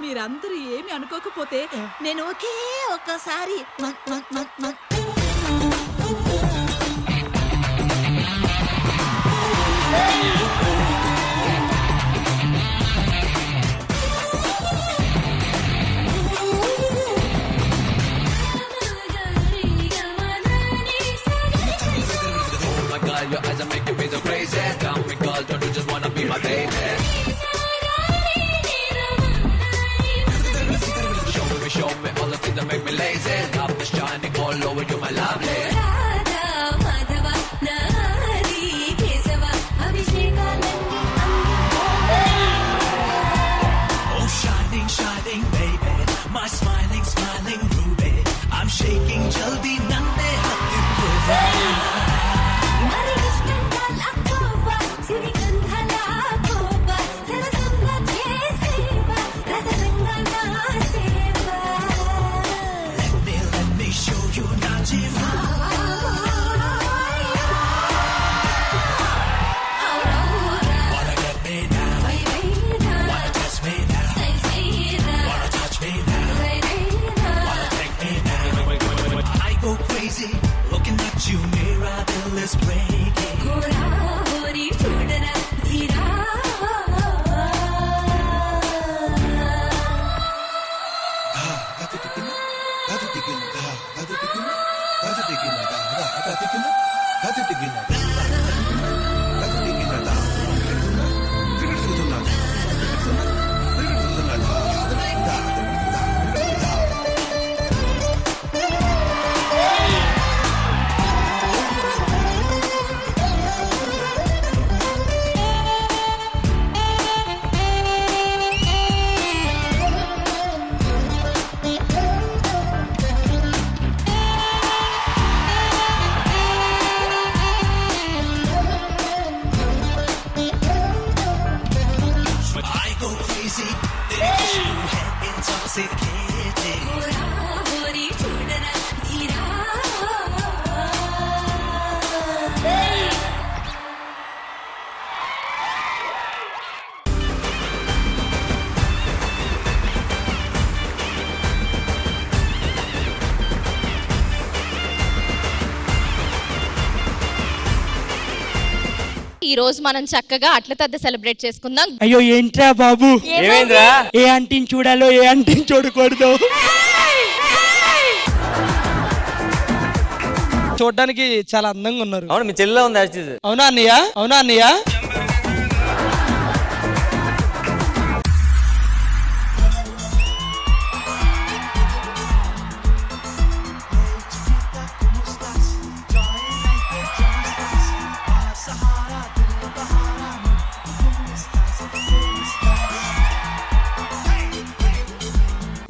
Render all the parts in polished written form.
మీరందరూ ఏమి అనుకోకపోతే నేను ఒకే ఒక్కసారి Your eyes are making me so crazy. Tell me, girl, don't you just wanna be my baby? Show me all the things that make me lazy. Love is shining all over you, my lovely. Oh, shining, shining, baby. My smiling, smiling ruby. I'm shaking, jaldi nande hatti puva. Looking at you, mirror is breaking. ఈ రోజు మనం చక్కగా అట్ల తద్ద celebrate చేసుకుందాం. అయ్యో ఏంట్రా బాబు, ఏమైందిరా? ఏ ఆంటీని చూడాలో ఏ ఆంటీని చూడకూడదు. చూడడానికి చాలా అందంగా ఉన్నారు. అవును, మీ చెల్లె ఉంది యాక్చువల్లీ. అవునా అన్నయ్య? అవునా అన్నయ్య?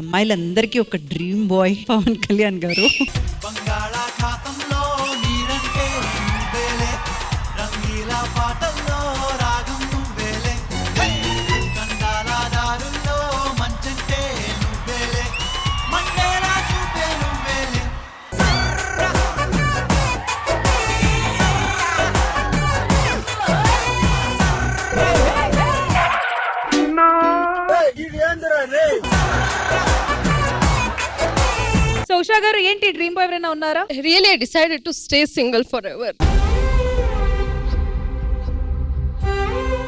అమ్మాయిలందరికీ ఒక డ్రీమ్ బాయ్ పవన్ కళ్యాణ్ గారు. బంగాళాఖాతంలో నీరంటే నువ్వేలే, రంగీల పాటల్లో రాగం నువ్వేలే, గండాల దారుల్లో మంచంటే నువ్వేలే, మండేలా చూపే నువ్వేలే. సో ఉషా గారు, ఏంటి డ్రీమ్ బాయ్ ఎవరైనా ఉన్నారా? Really, I decided to stay single forever.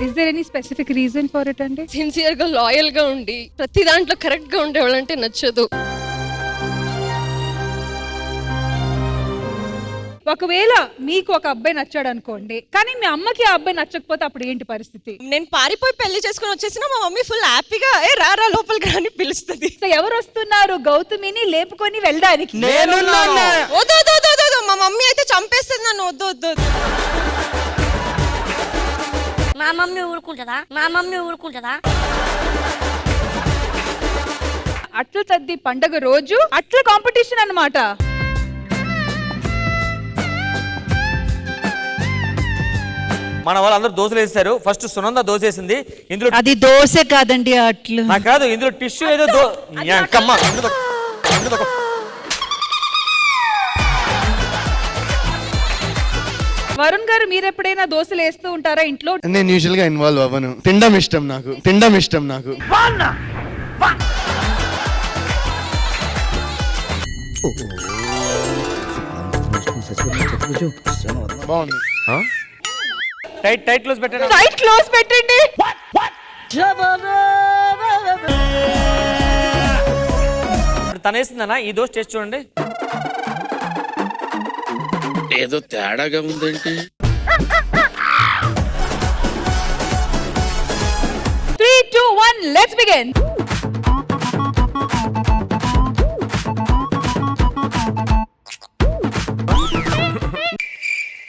Is there any specific reason for it అండి? సిన్సియర్ గా లాయల్ గా ఉండి ప్రతి దాంట్లో కరెక్ట్ గా ఉండేవాళ్ళంటే నచ్చదు. ఒకవేళ మీకు ఒక అబ్బాయి నచ్చాడు అనుకోండి, కానీ మీ అమ్మకి ఆ అబ్బాయి నచ్చకపోతే అప్పుడు ఏంటి పరిస్థితి? నేను పారిపోయి పెళ్లి చేసుకుని వచ్చేసినా మా మమ్మీ ఫుల్ హ్యాపీగా ఏ రా లోపలికి రాని పిలుస్తుంది. సో ఎవరు వస్తున్నారు గౌతమిని లేపుకొని వెళ్ళడానికి? వద్దు మా మమ్మీ అయితే చంపేస్తుంది నన్ను. వద్దు మా మమ్మీ ఊరుకుంటదా? అట్ల తద్ది పండగ రోజు అట్ల కాంపిటీషన్ అన్నమాట. మన వాళ్ళందరూ దోశలు వేస్తారు. ఫస్ట్ సునంద దోశ వేసింది. ఇందులో అది దోశ కాదండి, అట్లు. నాకు కాదు, ఇందులో టిష్యూ ఏదో వరుణ్ గారు, మీరు ఎప్పుడైనా దోశలు వేస్తూ ఉంటారా ఇంట్లో? నేను యూజువల్ గా ఇన్వాల్వ్ అవ్వను. తినడం ఇష్టం నాకు. బాగుంది. టైట్ క్లోజ్ పెట్టండి. టైట్ క్లోజ్ పెట్టండి. తను వేసిందన్నా ఈ దోశ టేస్ట్ చూడండి. ఏదో తేడాగా ఉందేంటి? 3, 2, 1 లెట్స్ బిగిన్.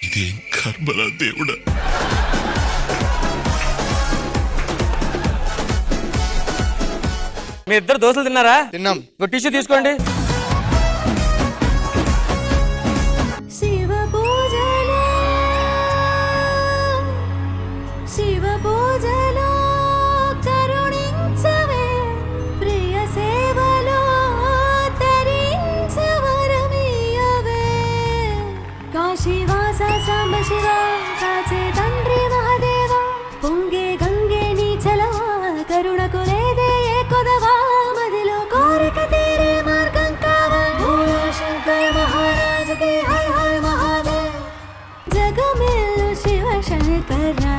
ఇదేం కర్మరా దేవుడా. మీ ఇద్దరు దోశలు తిన్నారా? తిన్నాం. ఒక టిష్యూ తీసుకోండి. పొంగే గంగే నీ చలవా కరుణకు లేదే కొదవా మదిలో కోరిక తీరే మార్గం కావా శంకర మహారాజుకి హై హై మహాదేవ్ జగమేలు శివ శంకర